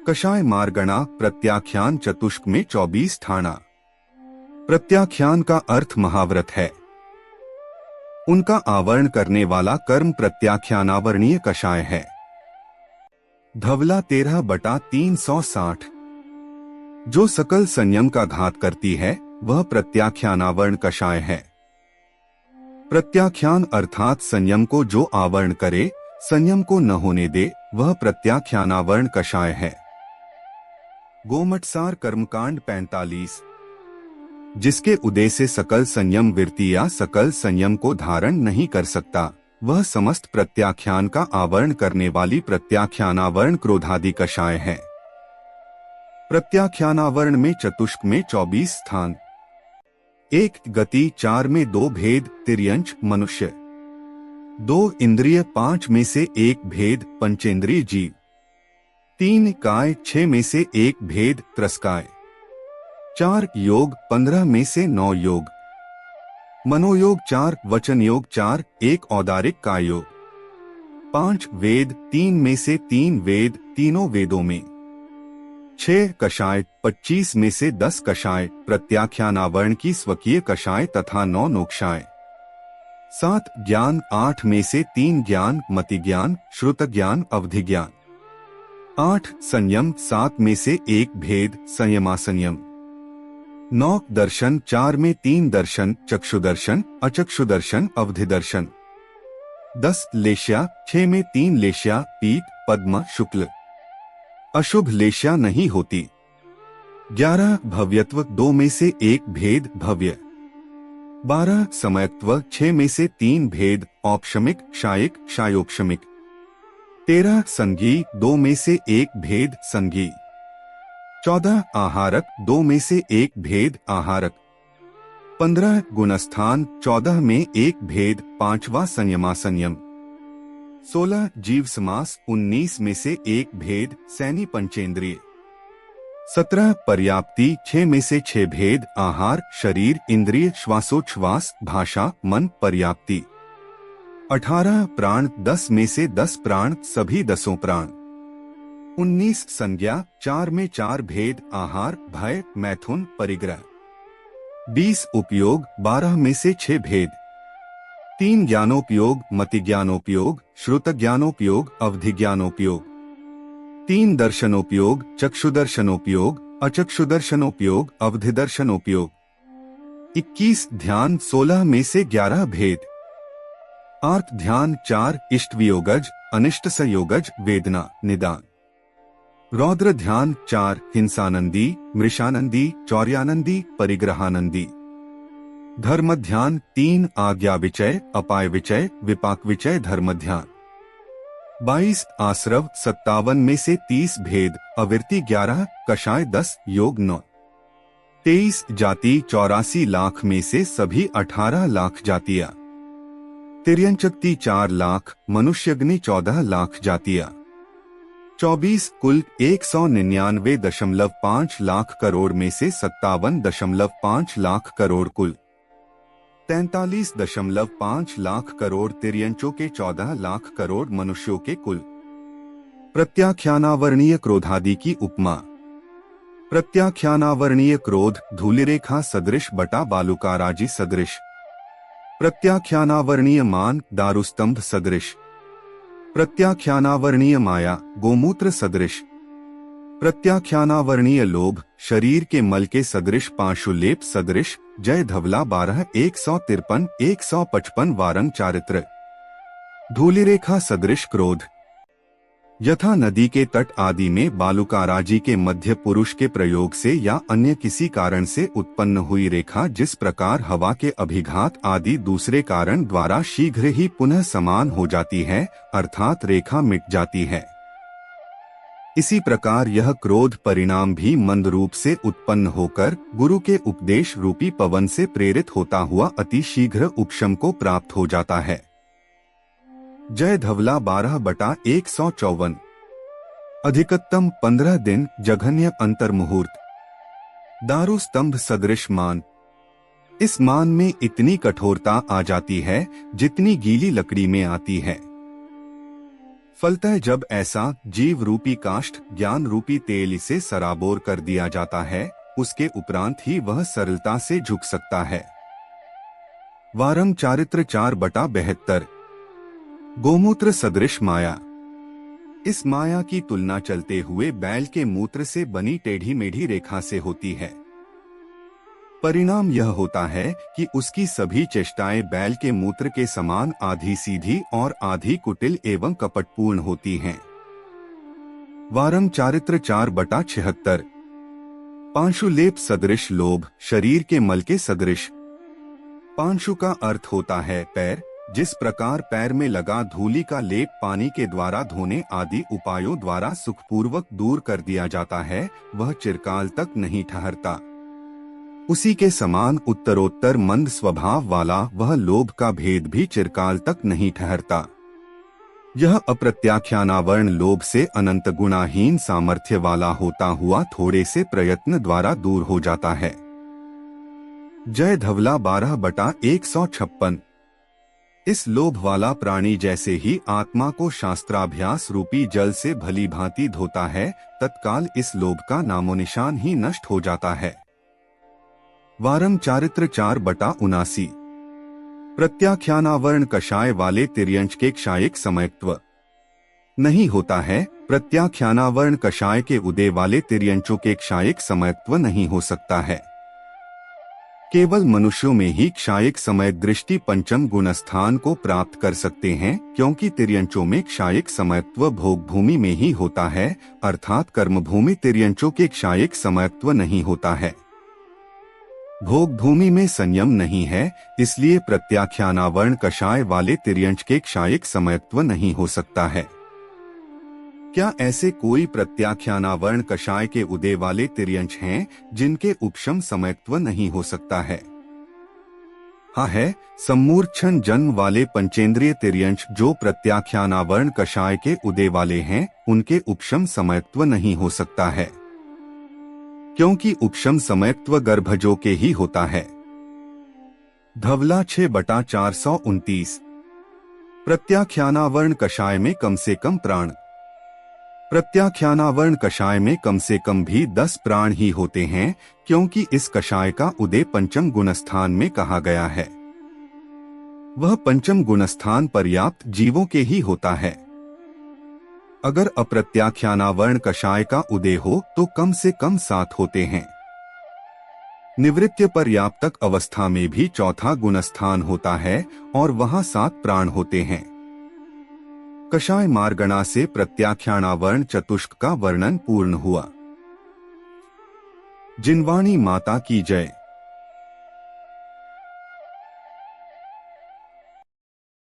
कषाय मार्गणा प्रत्याख्यान चतुष्क में 24 ठाणा। प्रत्याख्यान का अर्थ महाव्रत है। उनका आवरण करने वाला कर्म प्रत्याख्यानावरणीय कषाय है। धवला 13/360। जो सकल संयम का घात करती है वह प्रत्याख्यानावरण कषाय है। प्रत्याख्यान अर्थात संयम को जो आवरण करे, संयम को न होने दे, वह प्रत्याख्यानावरण कषाय है। गोमटसार कर्मकांड 45। जिसके उदय से सकल संयम वृत्ति या सकल संयम को धारण नहीं कर सकता, वह समस्त प्रत्याख्यान का आवरण करने वाली प्रत्याख्यानावरण क्रोधादि कषाय है। प्रत्याख्यानावरण में चतुष्क में 24 स्थान। 1 गति, 4 में 2 भेद तिर्यंच मनुष्य, 2 इंद्रिय, 5 में से 1 भेद पंचेंद्रिय जीव, 3 काय, 6 में से 1 भेद त्रस्काय, 4 योग, 15 में से 9 योग, मनोयोग 4, वचन योग 4, 1 औदारिक काय योग, 5 वेद, 3 में से 3 वेद तीनों वेदों में, 6 कषाय, 25 में से 10 कषाय प्रत्याख्यानावरण की स्वकीय कषाय तथा 9 नोक्षाय, 7 ज्ञान, 8 में से 3 ज्ञान मति ज्ञान, श्रुत ज्ञान, अवधि ज्ञान, 8 संयम, 7 में से 1 भेद संयमासंयम, 9 दर्शन, 4 में 3 दर्शन चक्षुदर्शन, अचक्षुदर्शन, अवधि दर्शन, 10 लेश्या, 6 में 3 लेश्या पीत, पद्म, शुक्ल, अशुभ लेश्या नहीं होती, 11 भव्यत्व, 2 में से 1 भेद भव्य, 12 समयत्व, 6 में से 3 भेद औपशमिक, शायिक, शायोपशमिक, 13 संगी, 2 में से 1 भेद संगी, 14 आहारक, 2 में से 1 भेद आहारक, 15 गुणस्थान, 14 में 1 भेद पांचवा संयमासंयम, 16 जीव समास, 19 में से 1 भेद सैनी पंचेंद्रिय, 17 पर्याप्ति, 6 में से 6 भेद आहार, शरीर, इंद्रिय, श्वासोच्छ्वास, भाषा, मन, पर्याप्ति, 18 प्राण, 10 में से 10 प्राण सभी 10 प्राण, 19 संज्ञा, 4 में 4 भेद आहार, भय, मैथुन, परिग्रह, 20 उपयोग, 12 में से 6 भेद, 3 ज्ञानोपयोग, मति ज्ञानोपयोग, श्रुत ज्ञानोपयोग, अवधि ज्ञानोपयोग, 3 दर्शनोपयोग, चक्षुदर्शनोपयोग, अचक्षुदर्शनोपयोग, अवधि दर्शनोपयोग, 21 ध्यान, 16 में से 11 भेद, आर्त ध्यान, 4 इष्ट वियोगज, अनिष्ट संयोगज, वेदना, निदान, रौद्र ध्यान, 4 हिंसानंदी, मृषानंदी, चौर्यानंदी, परिग्रहानंदी, धर्म ध्यान, 3 आज्ञा विचय, अपाय विचय, विपाक विचय, धर्म ध्यान, 22 आश्रव, 57 में से 30 भेद, अविरति 11, कषाय 10, योग 9, 23 जाति, 84 लाख में से सभी 18 लाख जातियां, तिर्यंचक्ति 4 लाख, मनुष्यग्नि 14 लाख जातियां, 24 कुल, 199.5 लाख करोड़ में से 57.5 लाख करोड़ कुल, 43.5 लाख करोड़ तिर्यंचों के 14 लाख करोड़ मनुष्यों के कुल। प्रत्याख्यानावरणीय क्रोधादि की उपमा। प्रत्याख्यानावरणीय क्रोध धूलिरेखा सदृश बटा बालुकाराजी सदृश। प्रत्याख्यानावरणीय मान दारुस्तंभ सदृश। प्रत्याख्यानावरणीय माया गोमूत्र सदृश। प्रत्याख्यानावरणीय लोभ शरीर के मल के सदृश पांशुलेप सदृश। जय धवला 12 153 155 वारंग चारित्र। धूलिरेखा सदृश क्रोध। यथा नदी के तट आदि में बालुकाराजी के मध्य पुरुष के प्रयोग से या अन्य किसी कारण से उत्पन्न हुई रेखा जिस प्रकार हवा के अभिघात आदि दूसरे कारण द्वारा शीघ्र ही पुनः समान हो जाती है, अर्थात रेखा मिट जाती है, इसी प्रकार यह क्रोध परिणाम भी मंद रूप से उत्पन्न होकर गुरु के उपदेश रूपी पवन से प्रेरित होता हुआ अति शीघ्र उपशम को प्राप्त हो जाता है। जय धवला 12/154। अधिकतम 15 दिन जघन्य अंतर मुहूर्त। दारू स्तंभ सदृश मान। इस मान में इतनी कठोरता आ जाती है जितनी गीली लकड़ी में आती है। फलतः जब ऐसा जीव रूपी काष्ठ ज्ञान रूपी तेल इसे सराबोर कर दिया जाता है, उसके उपरांत ही वह सरलता से झुक सकता है। वारम चारित्र 4/72। गोमूत्र सदृश माया। इस माया की तुलना चलते हुए बैल के मूत्र से बनी टेढ़ी मेढ़ी रेखा से होती है। परिणाम यह होता है कि उसकी सभी चेष्टाएं बैल के मूत्र के समान आधी सीधी और आधी कुटिल एवं कपटपूर्ण होती हैं। वारम चारित्र 4/76। पांशुलेप सदृश लोभ। शरीर के मल के सदृश। पांशु का अर्थ होता है पैर। जिस प्रकार पैर में लगा धूलि का लेप पानी के द्वारा धोने आदि उपायों द्वारा सुखपूर्वक दूर कर दिया जाता है, वह चिरकाल तक नहीं ठहरता, उसी के समान उत्तरोत्तर मंद स्वभाव वाला वह लोभ का भेद भी चिरकाल तक नहीं ठहरता। यह अप्रत्याख्यानावर्ण लोभ से अनंत गुणाहीन सामर्थ्य वाला होता हुआ थोड़े से प्रयत्न द्वारा दूर हो जाता है। जय धवला 12/156। इस लोभ वाला प्राणी जैसे ही आत्मा को शास्त्राभ्यास रूपी जल से भली भांति धोता है, तत्काल इस लोभ का नामोनिशान ही नष्ट हो जाता है। वारम चारित्र 4/79। प्रत्याख्यानावर्ण कषाय वाले तिर्यंच के क्षायिक समयत्व नहीं होता है। प्रत्याख्यानावर्ण कषाय के उदय वाले तिर्यंचों के क्षायिक समयत्व नहीं हो सकता है। केवल मनुष्यों में ही क्षायिक समय दृष्टि पंचम गुणस्थान को प्राप्त कर सकते हैं, क्योंकि तिर्यंचों में क्षायिक समयत्व भोग भूमि में ही होता है, अर्थात कर्मभूमि तिर्यंचों के क्षायिक समयत्व नहीं होता है। भोग भूमि में संयम नहीं है, इसलिए प्रत्याख्यानावर्ण कषाय वाले तिर्यंच के क्षायिक समयत्व नहीं हो सकता है। क्या ऐसे कोई प्रत्याख्यानावर्ण कषाय के उदय वाले तिर्यंच हैं जिनके उपशम समयत्व नहीं हो सकता है? हाँ है, सम्मूर्छन जन्म वाले पंचेंद्रिय तिर्यंच जो प्रत्याख्यानावर्ण कषाय के उदय वाले हैं, उनके उपशम समयत्व नहीं हो सकता है, क्योंकि उपशम समयत्व गर्भजों के ही होता है। धवला 6/429। प्रत्याख्यानावर्ण कषाय में कम से कम प्राण। प्रत्याख्यानावर्ण कषाय में कम से कम भी 10 प्राण ही होते हैं, क्योंकि इस कषाय का उदय पंचम गुणस्थान में कहा गया है। वह पंचम गुणस्थान पर्याप्त जीवों के ही होता है। अगर अप्रत्याख्यानावर्ण कषाय का उदय हो तो कम से कम 7 होते हैं। निवृत्य पर्याप्तक अवस्था में भी चौथा गुणस्थान होता है और वहां 7 प्राण होते हैं। कषाय मार्गणा से प्रत्याख्यानावर्ण चतुष्क का वर्णन पूर्ण हुआ। जिनवाणी माता की जय।